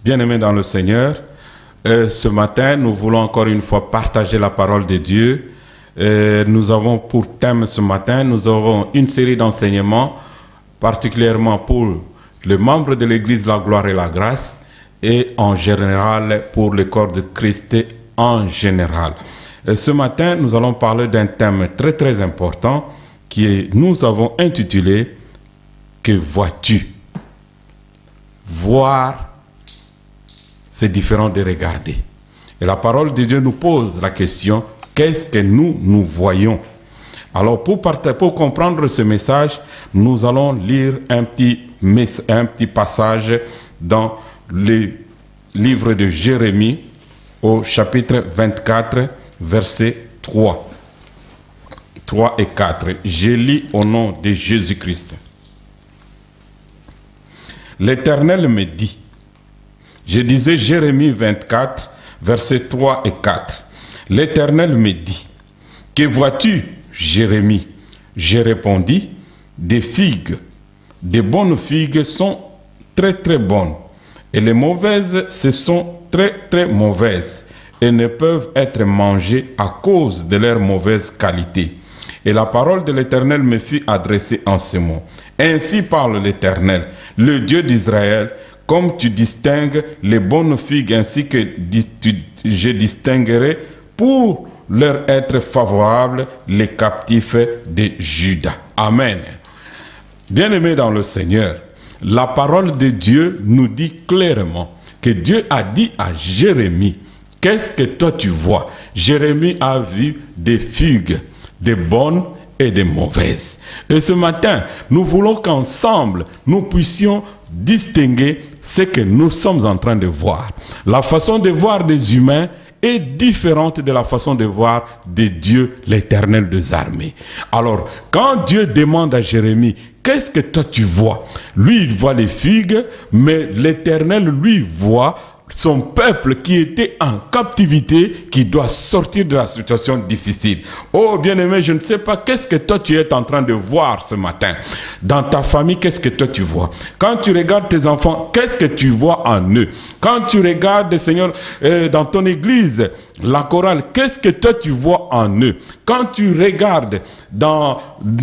Bien-aimés dans le Seigneur, ce matin, nous voulons encore une fois partager la parole de Dieu. Nous avons pour thème ce matin, nous avons une série d'enseignements, particulièrement pour les membres de l'Église La Gloire et la Grâce, et en général pour le corps de Christ en général. Ce matin, nous allons parler d'un thème très très important nous avons intitulé « Que vois-tu » Voir, c'est différent de regarder. Et la parole de Dieu nous pose la question, qu'est-ce que nous voyons? Alors pour comprendre ce message, nous allons lire un petit passage dans le livre de Jérémie au chapitre 24, versets 3 et 4. Je lis au nom de Jésus-Christ. L'Éternel me dit, je disais Jérémie 24, versets 3 et 4. L'Éternel me dit, que vois-tu, Jérémie? J'ai répondu, des figues. Des bonnes figues sont très très bonnes, et les mauvaises, ce sont très très mauvaises, et ne peuvent être mangées à cause de leur mauvaise qualité. Et la parole de l'Éternel me fut adressée en ces mots. Ainsi parle l'Éternel, le Dieu d'Israël, comme tu distingues les bonnes figues, ainsi que je distinguerai pour leur être favorable les captifs de Juda. Amen. Bien-aimés dans le Seigneur, la parole de Dieu nous dit clairement que Dieu a dit à Jérémie, qu'est-ce que toi tu vois? Jérémie a vu des figues, des bonnes et des mauvaises. Et ce matin, nous voulons qu'ensemble, nous puissions distinguer ce que nous sommes en train de voir. La façon de voir des humains est différente de la façon de voir de Dieu, l'Éternel des armées. Alors, quand Dieu demande à Jérémie, qu'est-ce que toi tu vois? Lui, il voit les figues, mais l'Éternel, lui, voit son peuple qui était en captivité, qui doit sortir de la situation difficile. Oh bien-aimé, je ne sais pas qu'est-ce que toi tu es en train de voir ce matin. Dans ta famille, qu'est-ce que toi tu vois? Quand tu regardes tes enfants, qu'est-ce que tu vois en eux? Quand tu regardes, Seigneur, dans ton église, la chorale, qu'est-ce que toi tu vois en eux? Quand tu regardes dans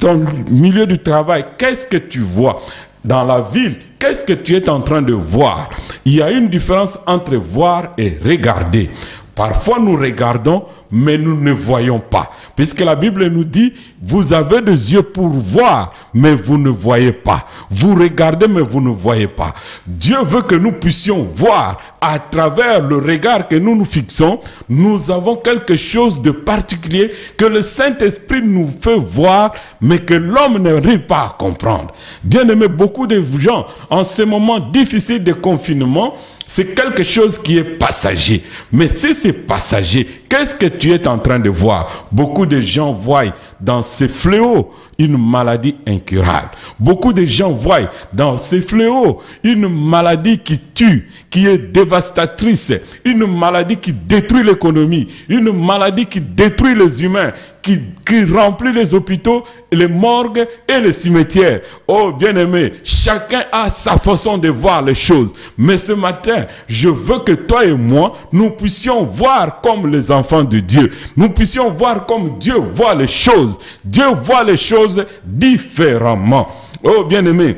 ton milieu du travail, qu'est-ce que tu vois? Dans la ville, qu'est-ce que tu es en train de voir? Il y a une différence entre voir et regarder. Parfois nous regardons, mais nous ne voyons pas. Puisque la Bible nous dit, vous avez des yeux pour voir, mais vous ne voyez pas. Vous regardez, mais vous ne voyez pas. Dieu veut que nous puissions voir à travers le regard que nous nous fixons. Nous avons quelque chose de particulier que le Saint-Esprit nous fait voir, mais que l'homme n'arrive pas à comprendre. Bien aimé, beaucoup de gens, en ces moments difficiles de confinement, c'est quelque chose qui est passager. Mais si c'est passager, qu'est-ce que tu es en train de voir? Beaucoup de gens voient dans ces fléaux une maladie incurable. Beaucoup de gens voient dans ces fléaux une maladie qui tue, qui est dévastatrice, une maladie qui détruit l'économie, une maladie qui détruit les humains, qui remplit les hôpitaux, les morgues et les cimetières. Oh bien-aimé, chacun a sa façon de voir les choses. Mais ce matin, je veux que toi et moi, nous puissions voir comme les enfants de Dieu. Nous puissions voir comme Dieu voit les choses. Dieu voit les choses différemment. Oh bien-aimé,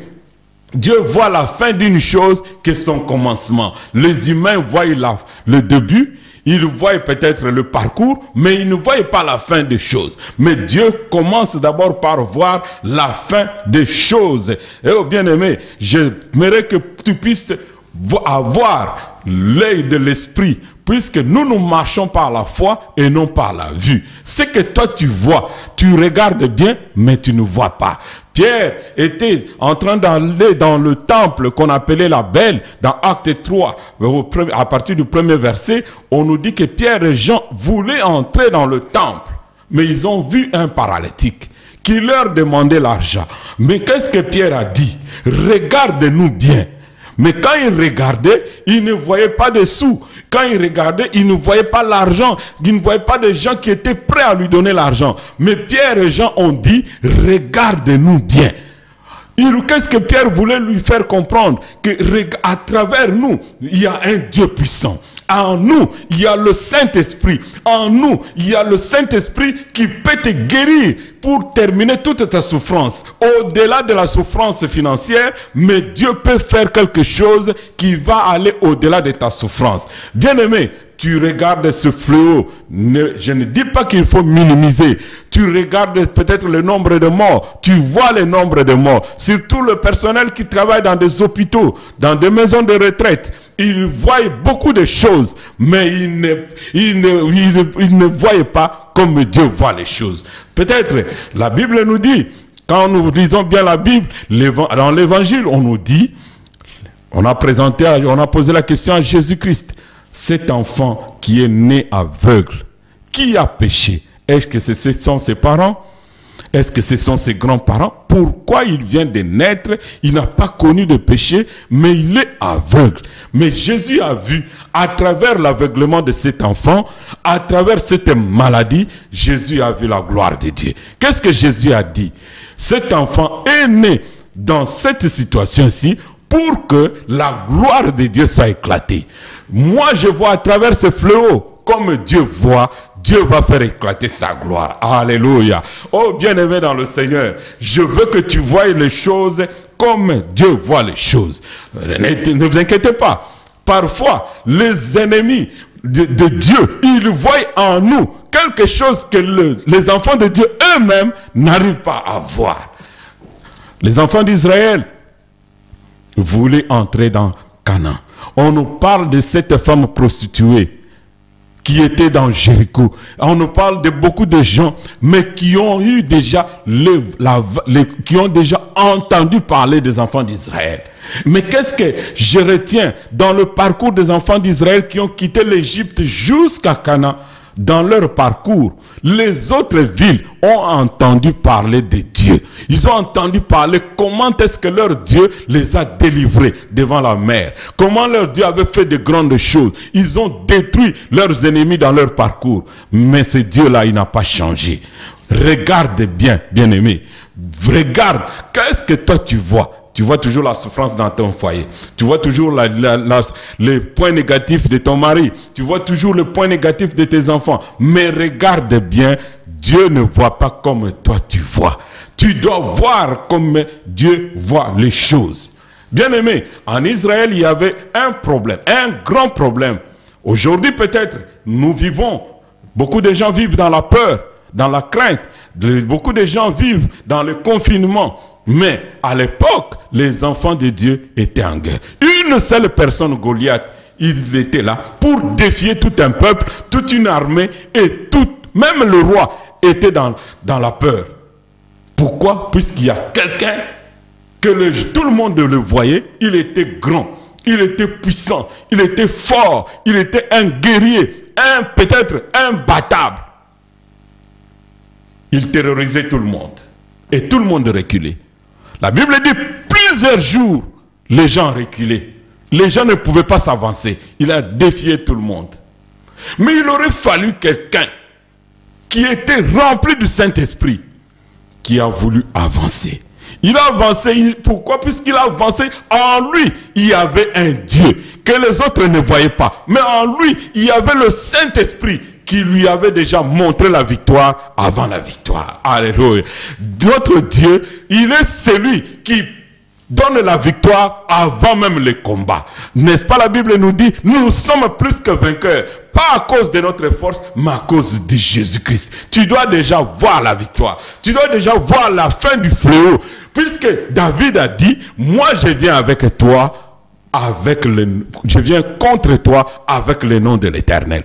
Dieu voit la fin d'une chose que son commencement. Les humains voient le début. Ils voient peut-être le parcours, mais ils ne voient pas la fin des choses. Mais Dieu commence d'abord par voir la fin des choses. Et oh bien-aimé, j'aimerais que tu puisses avoir l'œil de l'esprit, puisque nous marchons par la foi et non par la vue. Ce que toi tu vois, tu regardes bien, mais tu ne vois pas. Pierre était en train d'aller dans le temple qu'on appelait la Belle, dans Acte 3, à partir du premier verset, on nous dit que Pierre et Jean voulaient entrer dans le temple, mais ils ont vu un paralytique qui leur demandait l'argent. Mais qu'est-ce que Pierre a dit? Regarde-nous bien. Mais quand il regardait, il ne voyait pas de sous. Quand il regardait, il ne voyait pas l'argent. Il ne voyait pas de gens qui étaient prêts à lui donner l'argent. Mais Pierre et Jean ont dit, regarde-nous bien. Qu'est-ce que Pierre voulait lui faire comprendre? Que à travers nous, il y a un Dieu puissant. En nous, il y a le Saint-Esprit. En nous, il y a le Saint-Esprit qui peut te guérir pour terminer toute ta souffrance. Au-delà de la souffrance financière, mais Dieu peut faire quelque chose qui va aller au-delà de ta souffrance. Bien-aimé, tu regardes ce fléau, je ne dis pas qu'il faut minimiser. Tu regardes peut-être le nombre de morts, tu vois le nombre de morts. Surtout le personnel qui travaille dans des hôpitaux, dans des maisons de retraite. Ils voient beaucoup de choses, mais ils ne voient pas comme Dieu voit les choses. Peut-être, la Bible nous dit, quand nous lisons bien la Bible, dans l'évangile, on nous dit, on a posé la question à Jésus-Christ. Cet enfant qui est né aveugle, qui a péché? Est-ce que ce sont ses parents? Est-ce que ce sont ses grands-parents? Pourquoi il vient de naître? Il n'a pas connu de péché, mais il est aveugle. Mais Jésus a vu, à travers l'aveuglement de cet enfant, à travers cette maladie, Jésus a vu la gloire de Dieu. Qu'est-ce que Jésus a dit? Cet enfant est né dans cette situation-ci pour que la gloire de Dieu soit éclatée. Moi, je vois à travers ce fléau, comme Dieu voit, Dieu va faire éclater sa gloire. Alléluia. Oh, bien-aimé dans le Seigneur, je veux que tu voies les choses comme Dieu voit les choses. Ne vous inquiétez pas. Parfois, les ennemis de Dieu, ils voient en nous quelque chose que les enfants de Dieu eux-mêmes n'arrivent pas à voir. Les enfants d'Israël voulaient entrer dans Canaan. On nous parle de cette femme prostituée qui était dans Jéricho. On nous parle de beaucoup de gens, mais qui ont eu déjà qui ont déjà entendu parler des enfants d'Israël. Mais qu'est-ce que je retiens dans le parcours des enfants d'Israël qui ont quitté l'Égypte jusqu'à Canaan? Dans leur parcours, les autres villes ont entendu parler de Dieu. Ils ont entendu parler comment est-ce que leur Dieu les a délivrés devant la mer. Comment leur Dieu avait fait de grandes choses. Ils ont détruit leurs ennemis dans leur parcours. Mais ce Dieu-là, il n'a pas changé. Regarde bien, bien-aimé. Regarde, qu'est-ce que toi tu vois? Tu vois toujours la souffrance dans ton foyer. Tu vois toujours les points négatifs de ton mari. Tu vois toujours le point négatif de tes enfants. Mais regarde bien, Dieu ne voit pas comme toi tu vois. Tu dois voir comme Dieu voit les choses. Bien-aimé, en Israël, il y avait un problème, un grand problème. Aujourd'hui, peut-être, nous vivons, beaucoup de gens vivent dans la peur, dans la crainte. Beaucoup de gens vivent dans le confinement. Mais à l'époque, les enfants de Dieu étaient en guerre. Une seule personne, Goliath, il était là pour défier tout un peuple, toute une armée et même le roi était dans la peur. Pourquoi? Puisqu'il y a quelqu'un que tout le monde le voyait, il était grand, il était puissant, il était fort, il était un guerrier, peut-être imbattable. Il terrorisait tout le monde et tout le monde reculait. La Bible dit plusieurs jours, les gens reculaient. Les gens ne pouvaient pas s'avancer. Il a défié tout le monde. Mais il aurait fallu quelqu'un qui était rempli du Saint-Esprit, qui a voulu avancer. Il a avancé, pourquoi? Puisqu'il a avancé, en lui, il y avait un Dieu que les autres ne voyaient pas. Mais en lui, il y avait le Saint-Esprit qui lui avait déjà montré la victoire avant la victoire. Alléluia. Notre Dieu, il est celui qui donne la victoire avant même le combat. N'est-ce pas, la Bible nous dit, nous sommes plus que vainqueurs. Pas à cause de notre force, mais à cause de Jésus-Christ. Tu dois déjà voir la victoire. Tu dois déjà voir la fin du fléau. Puisque David a dit, moi je viens avec toi, je viens contre toi avec le nom de l'Éternel.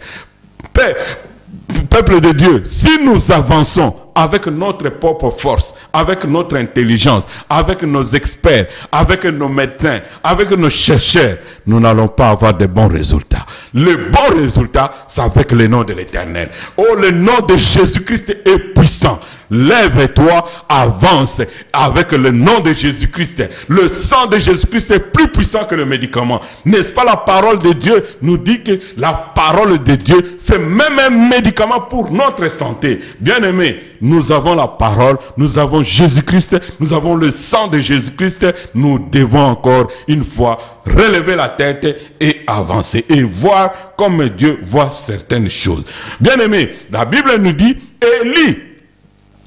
Peuple de Dieu, si nous avançons avec notre propre force, avec notre intelligence, avec nos experts, avec nos médecins, avec nos chercheurs, nous n'allons pas avoir de bons résultats. Le bon résultat, c'est avec le nom de l'Éternel. Oh, le nom de Jésus-Christ est puissant. Lève-toi, avance avec le nom de Jésus-Christ. Le sang de Jésus-Christ est plus puissant que le médicament. N'est-ce pas, la parole de Dieu nous dit que la parole de Dieu, c'est même un médicament pour notre santé. Bien-aimés, nous avons la parole, nous avons Jésus-Christ, nous avons le sang de Jésus-Christ. Nous devons encore une fois relever la tête et avancer et voir comme Dieu voit certaines choses. Bien-aimés, la Bible nous dit, Élie,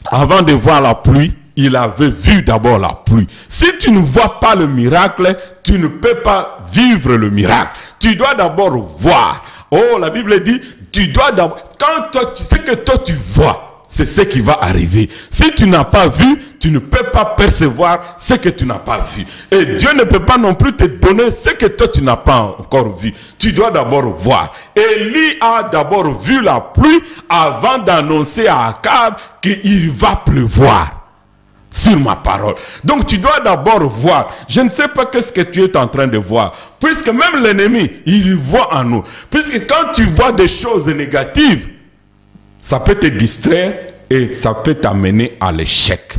avant de voir la pluie, il avait vu d'abord la pluie. Si tu ne vois pas le miracle, tu ne peux pas vivre le miracle. Tu dois d'abord voir. Oh, la Bible dit, tu dois d'abord, quand toi, ce que toi tu vois, c'est ce qui va arriver. Si tu n'as pas vu, tu ne peux pas percevoir ce que tu n'as pas vu. Et Dieu ne peut pas non plus te donner ce que toi tu n'as pas encore vu. Tu dois d'abord voir. Élie a d'abord vu la pluie avant d'annoncer à Akab qu'il va pleuvoir sur ma parole. Donc tu dois d'abord voir. Je ne sais pas qu'est-ce que tu es en train de voir. Puisque même l'ennemi, il voit en nous. Puisque quand tu vois des choses négatives, ça peut te distraire et ça peut t'amener à l'échec.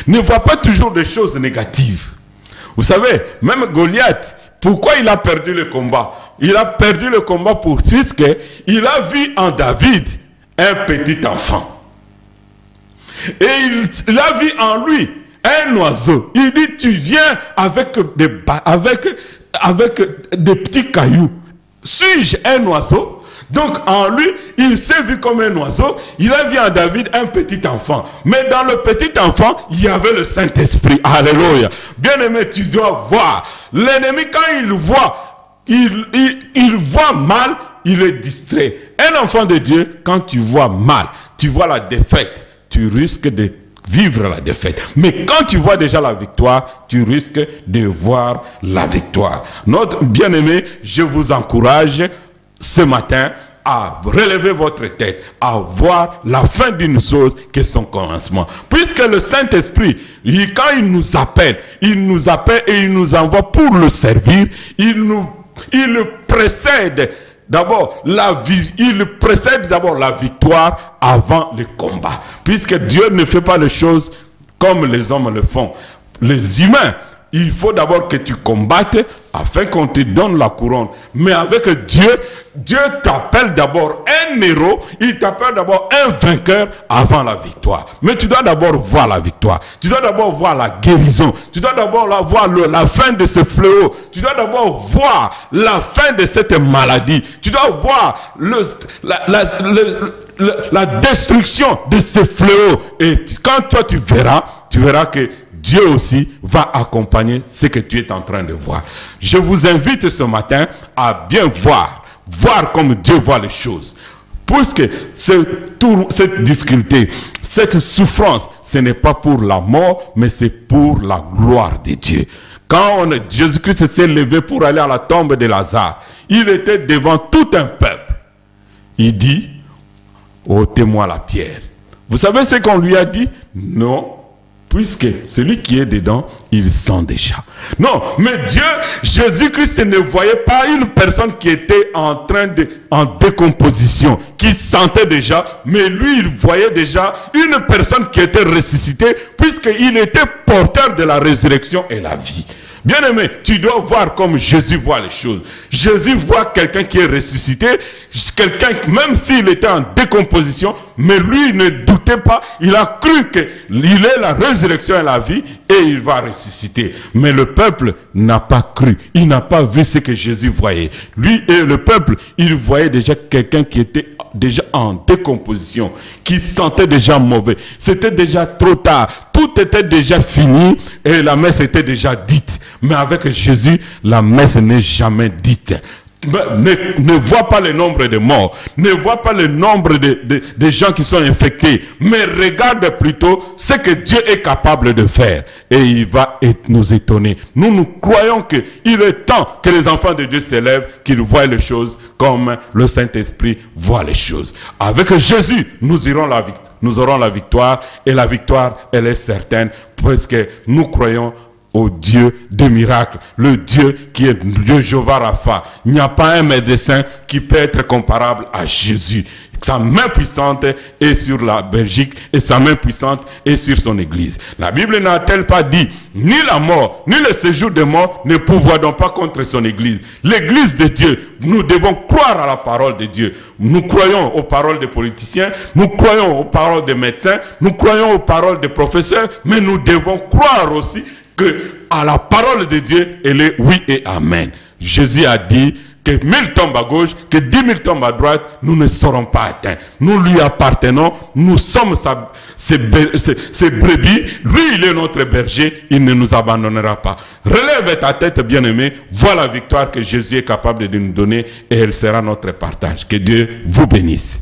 Ne vois pas toujours des choses négatives. Vous savez, même Goliath, pourquoi il a perdu le combat? Il a perdu le combat puisqu'il a vu en David un petit enfant. Et il a vu en lui un oiseau. Il dit, tu viens avec des petits cailloux. Suis-je un oiseau? Donc en lui, il s'est vu comme un oiseau. Il a vu en David un petit enfant. Mais dans le petit enfant, il y avait le Saint-Esprit. Alléluia. Bien-aimé, tu dois voir. L'ennemi, quand il voit, il voit mal, il est distrait. Un enfant de Dieu, quand tu vois mal, tu vois la défaite, tu risques de vivre la défaite. Mais quand tu vois déjà la victoire, tu risques de voir la victoire. Notre bien-aimé, je vous encourage ce matin à relever votre tête, à voir la fin d'une chose que son commencement. Puisque le Saint-Esprit, quand il nous appelle et il nous envoie pour le servir, il précède d'abord il précède d'abord la victoire avant le combat. Puisque Dieu ne fait pas les choses comme les hommes le font. Les humains, il faut d'abord que tu combattes afin qu'on te donne la couronne. Mais avec Dieu, Dieu t'appelle d'abord un héros, il t'appelle d'abord un vainqueur avant la victoire. Mais tu dois d'abord voir la victoire. Tu dois d'abord voir la guérison. Tu dois d'abord voir la fin de ce fléau. Tu dois d'abord voir la fin de cette maladie. Tu dois voir la destruction de ce fléau. Et quand toi tu verras que Dieu aussi va accompagner ce que tu es en train de voir. Je vous invite ce matin à bien voir comme Dieu voit les choses. Puisque cette difficulté, cette souffrance, ce n'est pas pour la mort, mais c'est pour la gloire de Dieu. Quand Jésus-Christ s'est levé pour aller à la tombe de Lazare, il était devant tout un peuple. Il dit, ôtez-moi la pierre. Vous savez ce qu'on lui a dit? Non. Puisque celui qui est dedans, il sent déjà. Non, mais Dieu, Jésus-Christ ne voyait pas une personne qui était en décomposition, qui sentait déjà, mais lui, il voyait déjà une personne qui était ressuscitée, puisqu'il était porteur de la résurrection et la vie. Bien-aimé, tu dois voir comme Jésus voit les choses. Jésus voit quelqu'un qui est ressuscité, quelqu'un, même s'il était en décomposition, mais lui ne doutait pas, il a cru qu'il est la résurrection et la vie, et il va ressusciter. Mais le peuple n'a pas cru, il n'a pas vu ce que Jésus voyait. Lui et le peuple, il voyait déjà quelqu'un qui était déjà en décomposition, qui sentait déjà mauvais. C'était déjà trop tard, tout était déjà fini, et la messe était déjà dite. Mais avec Jésus, la messe n'est jamais dite. Ne vois pas le nombre de morts, ne vois pas le nombre de gens qui sont infectés, mais regarde plutôt ce que Dieu est capable de faire. Et il va nous étonner. Nous croyons qu'il est temps que les enfants de Dieu s'élèvent, qu'ils voient les choses comme le Saint-Esprit voit les choses. Avec Jésus, nous aurons la victoire, et la victoire, elle est certaine, parce que nous croyons au Dieu des miracles, le Dieu qui est Dieu Jéhovah Rapha. Il n'y a pas un médecin qui peut être comparable à Jésus. Sa main puissante est sur la Belgique et sa main puissante est sur son église. La Bible n'a-t-elle pas dit, ni la mort, ni le séjour des morts ne pourvoient pas contre son église. L'église de Dieu, nous devons croire à la parole de Dieu. Nous croyons aux paroles des politiciens, nous croyons aux paroles des médecins, nous croyons aux paroles des professeurs, mais nous devons croire aussi que à la parole de Dieu, elle est oui et amen. Jésus a dit que 1000 tombent à gauche, que 10 000 tombent à droite, nous ne serons pas atteints. Nous lui appartenons, nous sommes ses brebis, lui il est notre berger, il ne nous abandonnera pas. Relève ta tête bien-aimé, vois la victoire que Jésus est capable de nous donner et elle sera notre partage. Que Dieu vous bénisse.